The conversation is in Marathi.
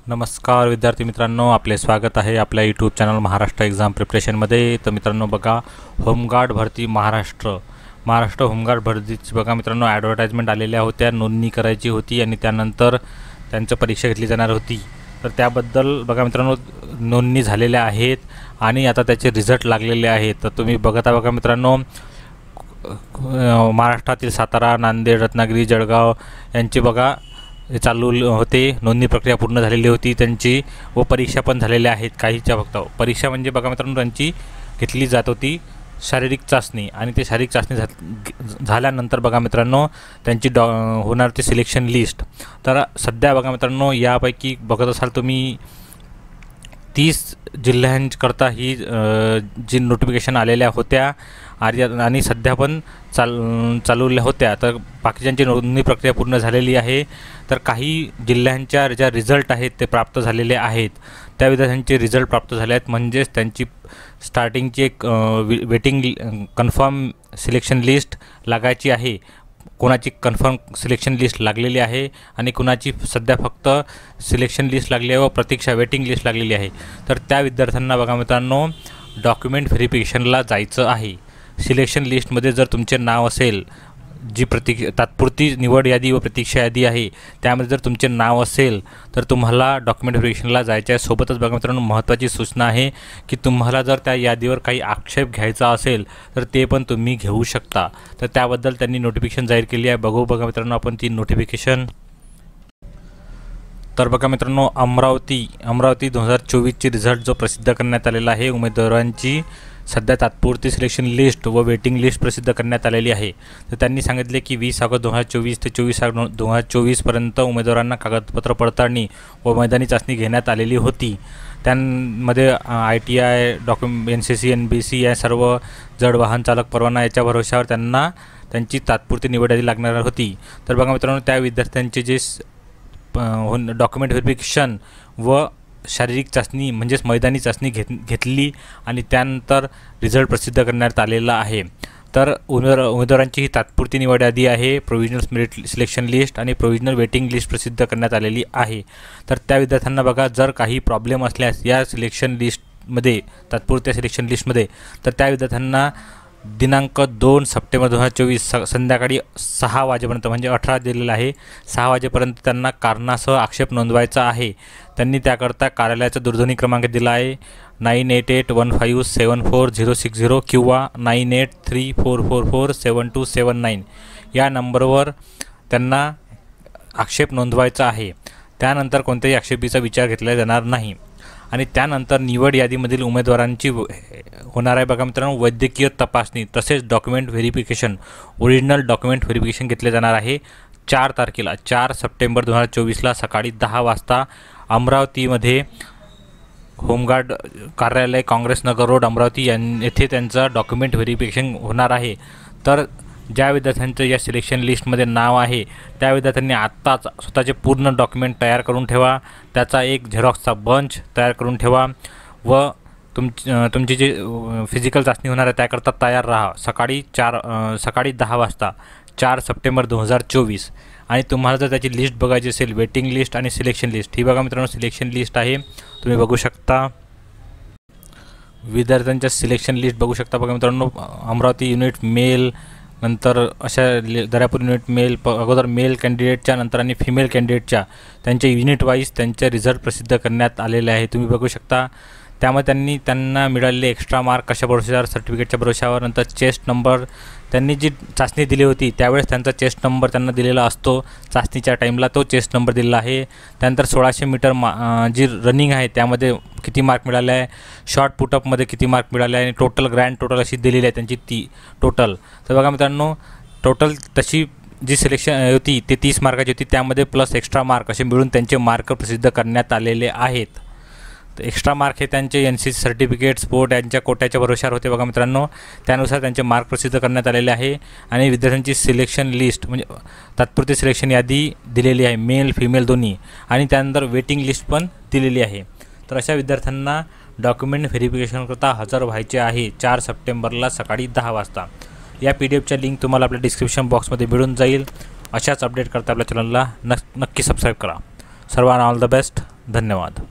नमस्कार विद्यार्थी मित्रांनो, आपले स्वागत आहे आपल्या यूट्यूब चॅनल महाराष्ट्र एक्झाम प्रिपरेशनमध्ये। तर मित्रांनो बघा, होमगार्ड भरती महाराष्ट्र होमगार्ड भरतीची बघा मित्रांनो ॲडव्हर्टाइजमेंट आलेल्या होत्या, नोंदणी करायची होती आणि त्यानंतर त्यांची परीक्षा घेतली जाणार होती। तर त्याबद्दल बघा मित्रांनो नोंदणी झालेल्या आहेत आणि आता त्याचे रिझल्ट लागलेले आहेत। तर तुम्ही बघता बघा मित्रांनो, महाराष्ट्रातील सातारा, नांदेड, रत्नागिरी, जळगाव यांचे बघा चालू होते, नोंदणी प्रक्रिया पूर्ण झालेली होती त्यांची व परीक्षा पण झालेल्या आहेत। काहीच्या फक्त परीक्षा म्हणजे बघा मित्रांनो त्यांची घेतली जात होती शारीरिक चाचणी आणि ते शारीरिक चाचणी झाल्यानंतर बघा मित्रांनो त्यांची होणार ते सिलेक्शन लिस्ट। तर सध्या बघा मित्रांनो यापैकी बघत असाल तुम्ही 30 जिल्ह्यांकरता ही जी नोटिफिकेशन आलेल्या होत्या आणि सध्या पण चालवल्या होत्या। तर बाकीच्यांची नोंदणी प्रक्रिया पूर्ण झालेली आहे। तर काही जिल्ह्यांच्या ज्या रिझल्ट आहेत ते प्राप्त झालेले आहेत, त्या विद्यार्थ्यांचे रिझल्ट प्राप्त झाले आहेत, म्हणजेच त्यांची स्टार्टिंगची एक वेटिंग कन्फर्म सिलेक्शन लिस्ट लागायची आहे। कोणाची कन्फर्म सिलेक्शन लिस्ट लागलेली आहे आणि कोणाची सध्या फक्त सिलेक्शन लिस्ट लागली आहे व प्रतीक्षा वेटिंग लिस्ट लागलेली आहे। तर त्या विद्यार्थ्यांना बघा मित्रांनो डॉक्युमेंट व्हेरिफिकेशनला जायचं आहे। सिलेक्शन लिस्टमध्ये जर तुमचे नाव असेल, जी तात्पुरती निवड यादी व प्रतीक्षा यादी आहे त्यामध्ये जर तुमचे नाव असेल तर तुम्हाला डॉक्युमेंट व्हेरिफिकेशनला जायचे आहे। सोबतच बघा मित्रांनो महत्त्वाची सूचना आहे की तुम्हाला जर त्या यादीवर काही आक्षेप घ्यायचा असेल तर ते पण तुम्ही घेऊ शकता। तर त्याबद्दल त्यांनी नोटिफिकेशन जाहीर केली आहे। बघा मित्रांनो आपण ती नोटिफिकेशन। तर बघा मित्रांनो अमरावती 2024ची रिझल्ट जो प्रसिद्ध करण्यात आलेला आहे, उमेदवारांची सध्या तात्पुरती सिलेक्शन लिस्ट व वेटिंग लिस्ट प्रसिद्ध करण्यात आलेली आहे। तर त्यांनी सांगितले की 20 ऑगस्ट 2024 ते 24 ऑगस्ट 2024 पर्यंत उमेदवारांना कागदपत्र पडताळणी व मैदानी चाचणी घेण्यात आलेली होती। त्यामध्ये ITI, NCC, NBC या सर्व जड वाहन चालक परवाना याच्या भरोशावर त्यांना त्यांची तात्पुरती निवड यादी लागणार होती। तर बघा मित्रांनो त्या विद्यार्थ्यांचे जे डॉक्युमेंट व्हेरिफिकेशन व शारीरिक चाचणी म्हणजेच मैदानी चाचणी घेतली आणि त्यानंतर रिझल्ट प्रसिद्ध करण्यात आलेला आहे। तर उमेदवारांची ही तात्पुरती निवड यादी आहे, प्रोव्हिजनल मेरिट सिलेक्शन लिस्ट आणि प्रोव्हिजनल वेटिंग लिस्ट प्रसिद्ध करण्यात आलेली आहे। तर त्या विद्यार्थ्यांना बघा जर काही प्रॉब्लेम असल्यास या सिलेक्शन लिस्टमध्ये तात्पुरत्या सिलेक्शन लिस्टमध्ये तर त्या विद्यार्थ्यांना दिनांक 2 सप्टेंबर 2024 संध्याकाळी 6 वाजेपर्यंत म्हणजे 18 दिलेला आहे, 6 वाजेपर्यंत त्यांना कारणासह आक्षेप नोंदवायचा आहे। त्यांनी त्याकरता कार्यालयाचा दूरध्वनी क्रमांक दिला आहे 9881574060 किंवा 9834447279 या नंबरवर त्यांना आक्षेप नोंदवायचा आहे। त्यानंतर कोणत्याही आक्षेपीचा विचार घेतला जाणार नाही आणि त्यानंतर निवड यादीमधील उमेदवारांची होणार आहे बघा मित्रांनो वैद्यकीय तपासणी तसेच document verification, original document verification घेतले जाणार आहे 4 तारखेला 4 सप्टेंबर 2024ला सकाळी 10 वाजता अमरावतीमध्ये होमगार्ड कार्यालय, काँग्रेस नगर रोड, अमरावती येथे त्यांचं डॉक्युमेंट व्हेरिफिकेशन होणार आहे। तर ज्या विद्यार्थ्यांचं या सिलेक्शन लिस्टमध्ये नाव आहे त्या विद्यार्थ्यांनी आत्ताच स्वतःचे पूर्ण डॉक्युमेंट तयार करून ठेवा, त्याचा एक झेरॉक्सचा बंच तयार करून ठेवा व तुमची जी फिजिकल चाचणी होणार आहे त्याकरता तयार राहा सकाळी 10 वाजता 4 सप्टेंबर 2024। आणि तुम्हाला जर त्याची लिस्ट बघायची असेल, वेटिंग लिस्ट आणि सिलेक्शन लिस्ट, ही बघा मित्रांनो सिलेक्शन लिस्ट आहे, तुम्ही बघू शकता विद्यार्थ्यांच्या सिलेक्शन लिस्ट बघू शकता बघा मित्रांनो। अमरावती युनिट मेल, नंतर अशा दर्यापूर युनिट मेल अगोदर मेल कॅन्डिडेटच्या नंतर आणि फिमेल कॅन्डिडेटच्या त्यांचे युनिट वाईज त्यांचे रिझल्ट प्रसिद्ध करण्यात आलेले आहे, तुम्ही बघू शकता। त्यामध्ये त्यांना मिळालेले एक्स्ट्रा मार्क कशा भरोशावर, सर्टिफिकेटच्या भरोशावर, नंतर चेस्ट नंबर त्यांनी जी चाचणी दिली होती त्यावेळेस त्यांचा चेस्ट नंबर त्यांना दिलेला असतो, चाचणीच्या टाईमला तो चेस्ट नंबर दिलेला आहे। त्यानंतर 1600 मीटर जी रनिंग आहे त्यामध्ये किती मार्क मिळाले आहे, शॉर्ट पुटअपमध्ये किती मार्क मिळाले आहे आणि टोटल ग्रँड टोटल अशी दिलेली आहे त्यांची ती टोटल। तर बघा मित्रांनो टोटल तशी जी सिलेक्शन होती ते 30 मार्काची होती, त्यामध्ये प्लस एक्स्ट्रा मार्क असे मिळून त्यांचे मार्क प्रसिद्ध करण्यात आलेले आहेत। तर एक्स्ट्रा मार्क हे त्यांचे NCC सर्टिफिकेट, स्पोर्ट यांच्या कोट्याच्या भरोशावर होते बघा मित्रांनो, त्यानुसार त्यांचे मार्क प्रसिद्ध करण्यात आलेले आहे। आणि विद्यार्थ्यांची सिलेक्शन लिस्ट म्हणजे तात्पुरती सिलेक्शन यादी दिलेली आहे, मेल फिमेल दोन्ही, आणि त्यानंतर वेटिंग लिस्ट पण दिलेली आहे। तर अशा विद्यार्थ्यांना डॉक्युमेंट व्हेरिफिकेशनकरता हजर व्हायचे आहे 4 सप्टेंबरला सकाळी 10 वाजता। या PDF च्या लिंक तुम्हाला आपल्या डिस्क्रिप्शन बॉक्समध्ये मिळून जाईल। अशाच अपडेट करता आपल्या चॅनलला नक्की सबस्क्राईब करा। सर्वांना ऑल द बेस्ट। धन्यवाद.